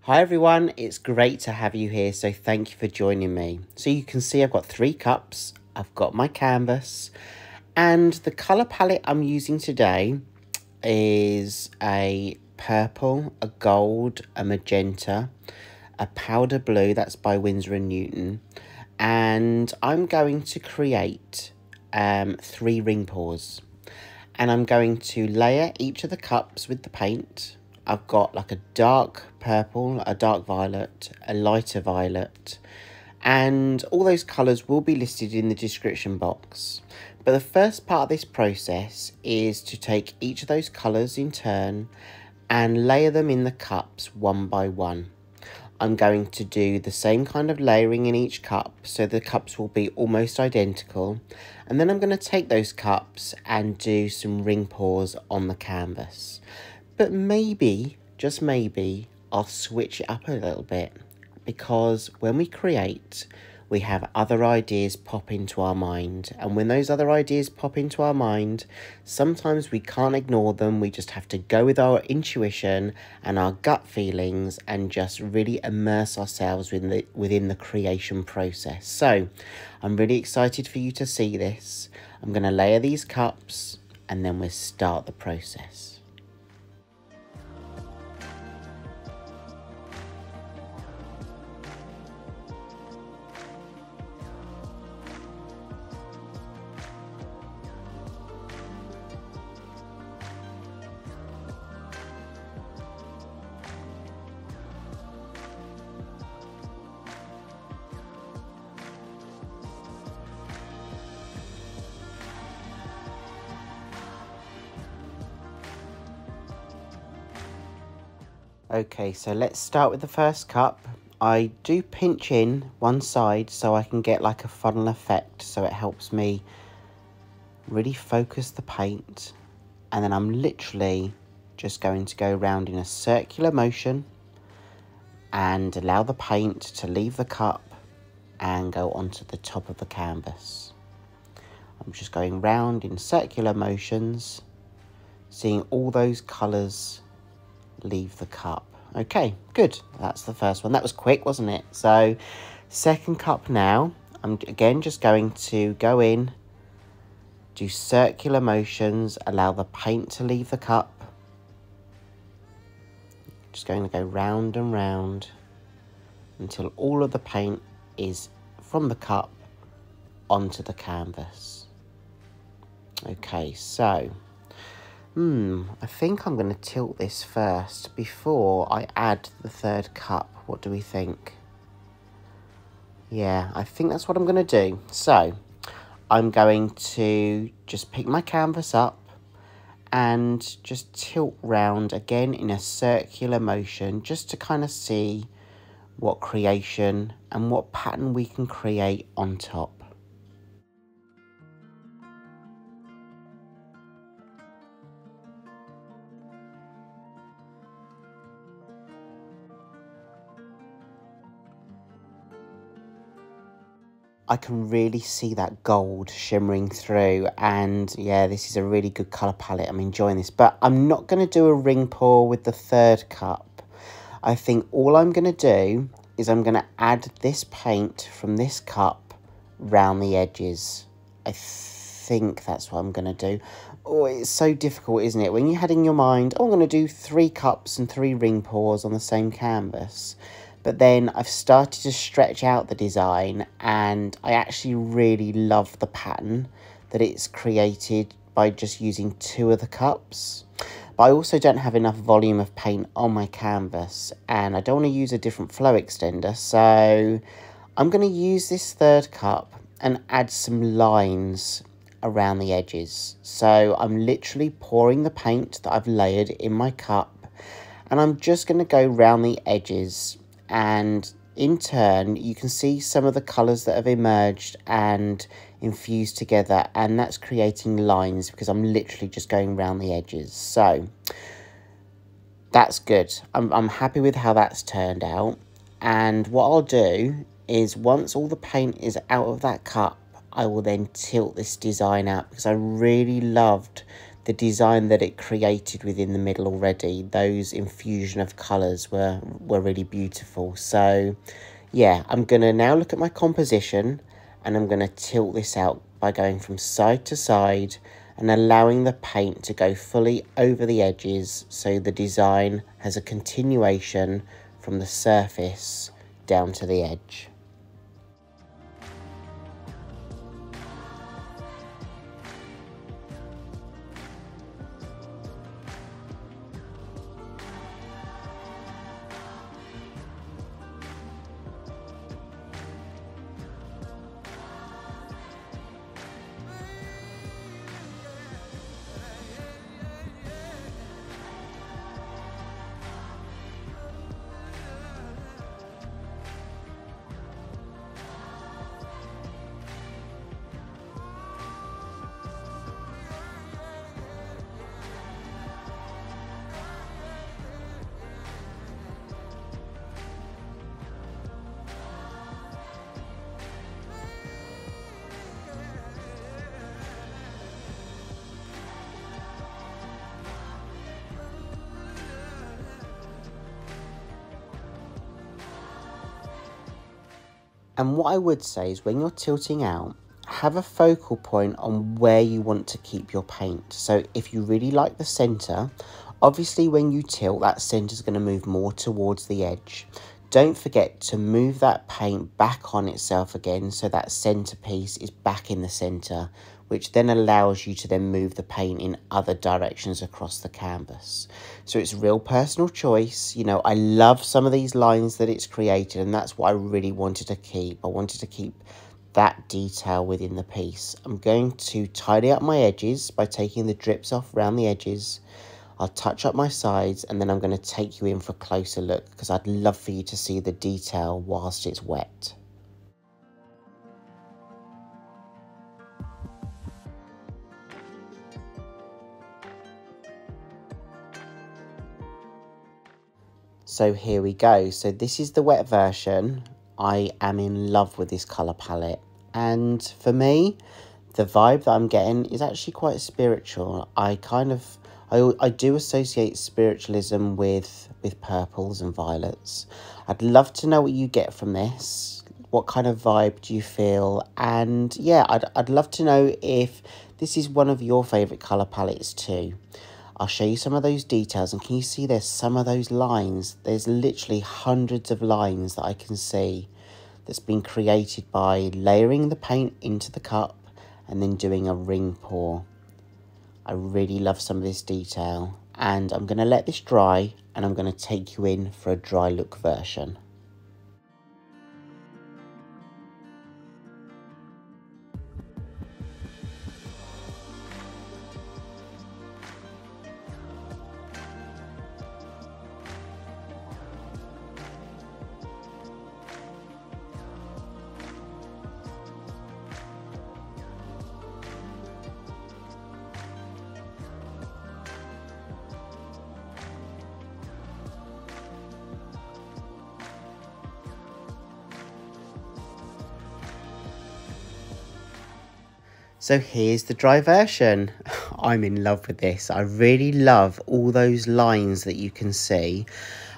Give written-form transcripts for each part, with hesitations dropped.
Hi everyone, it's great to have you here, so thank you for joining me. So you can see I've got 3 cups, I've got my canvas, and the colour palette I'm using today is a purple, a gold, a magenta, a powder blue, that's by Winsor & Newton, and I'm going to create 3 ring pours. And I'm going to layer each of the cups with the paint. I've got like a dark purple, a dark violet, a lighter violet, and all those colours will be listed in the description box. But the first part of this process is to take each of those colours in turn and layer them in the cups one by one. I'm going to do the same kind of layering in each cup, so the cups will be almost identical. And then I'm going to take those cups and do some ring pours on the canvas. But maybe, just maybe, I'll switch it up a little bit, because when we create, we have other ideas pop into our mind. And when those other ideas pop into our mind, sometimes we can't ignore them. We just have to go with our intuition and our gut feelings and just really immerse ourselves within the creation process. So I'm really excited for you to see this. I'm going to layer these cups and then we'll start the process. Okay, so let's start with the first cup. I do pinch in one side so I can get like a funnel effect, so it helps me really focus the paint. And then I'm literally just going to go around in a circular motion and allow the paint to leave the cup and go onto the top of the canvas. I'm just going round in circular motions, seeing all those colours leave the cup. Okay, good. That's the first one. That was quick, wasn't it? So second cup now, I'm again just going to go in, do circular motions, allow the paint to leave the cup. Just going to go round and round until all of the paint is from the cup onto the canvas. Okay, so I think I'm going to tilt this first before I add the third cup. What do we think? Yeah, I think that's what I'm going to do. So I'm going to just pick my canvas up and just tilt round again in a circular motion, just to kind of see what creation and what pattern we can create on top. I can really see that gold shimmering through, and yeah, this is a really good colour palette. I'm enjoying this, but I'm not going to do a ring pour with the third cup. I think all I'm going to do is I'm going to add this paint from this cup round the edges. I think that's what I'm going to do. Oh, it's so difficult, isn't it? When you had in your mind, oh, I'm going to do 3 cups and 3 ring pours on the same canvas. But then I've started to stretch out the design, and I actually really love the pattern that it's created by just using 2 of the cups. But I also don't have enough volume of paint on my canvas, and I don't want to use a different flow extender, so I'm going to use this third cup and add some lines around the edges. So I'm literally pouring the paint that I've layered in my cup, and I'm just going to go round the edges. And in turn, you can see some of the colours that have emerged and infused together, and that's creating lines because I'm literally just going around the edges. So that's good. I'm happy with how that's turned out. And what I'll do is, once all the paint is out of that cup, I will then tilt this design out, because I really loved the design that it created within the middle already, those infusion of colours were really beautiful. So yeah, I'm going to now look at my composition, and I'm going to tilt this out by going from side to side and allowing the paint to go fully over the edges, so the design has a continuation from the surface down to the edge. And what I would say is, when you're tilting out, have a focal point on where you want to keep your paint. So if you really like the centre, obviously when you tilt, that centre is going to move more towards the edge. Don't forget to move that paint back on itself again, so that centrepiece is back in the centre, which then allows you to then move the paint in other directions across the canvas. So it's real personal choice. You know, I love some of these lines that it's created, and that's what I really wanted to keep. I wanted to keep that detail within the piece. I'm going to tidy up my edges by taking the drips off around the edges. I'll touch up my sides, and then I'm going to take you in for a closer look, because I'd love for you to see the detail whilst it's wet. So here we go. So this is the wet version. I am in love with this colour palette. And for me, the vibe that I'm getting is actually quite spiritual. I do associate spiritualism with purples and violets. I'd love to know what you get from this. What kind of vibe do you feel? And yeah, I'd love to know if this is one of your favourite colour palettes too. I'll show you some of those details, and can you see there's some of those lines? There's literally hundreds of lines that I can see that's been created by layering the paint into the cup and then doing a ring pour. I really love some of this detail, and I'm going to let this dry, and I'm going to take you in for a dry look version. So here's the dry version. I'm in love with this. I really love all those lines that you can see.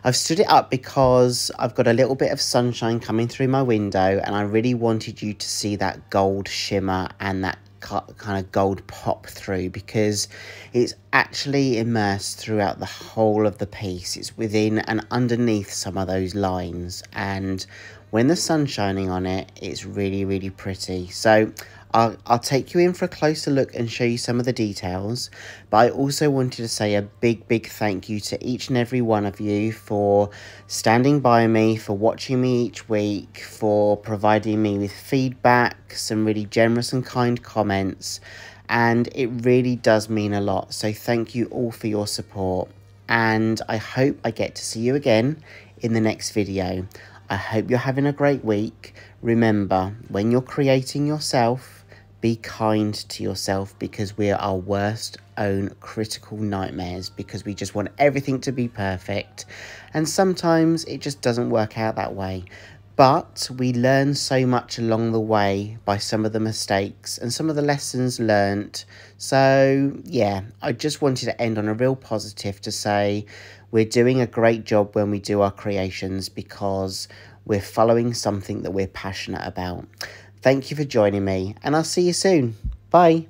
I've stood it up because I've got a little bit of sunshine coming through my window, and I really wanted you to see that gold shimmer and that kind of gold pop through, because it's actually immersed throughout the whole of the piece. It's within and underneath some of those lines, and when the sun's shining on it, it's really, really pretty. So I'll take you in for a closer look and show you some of the details, but I also wanted to say a big thank you to each and every one of you for standing by me, for watching me each week, for providing me with feedback, some really generous and kind comments, and it really does mean a lot. So thank you all for your support, and I hope I get to see you again in the next video. I hope you're having a great week. Remember, when you're creating yourself, be kind to yourself, because we are our worst own critical nightmares, because we just want everything to be perfect, and sometimes it just doesn't work out that way. But we learn so much along the way by some of the mistakes and some of the lessons learnt. So, yeah, I just wanted to end on a real positive to say we're doing a great job when we do our creations because we're following something that we're passionate about. Thank you for joining me, and I'll see you soon. Bye.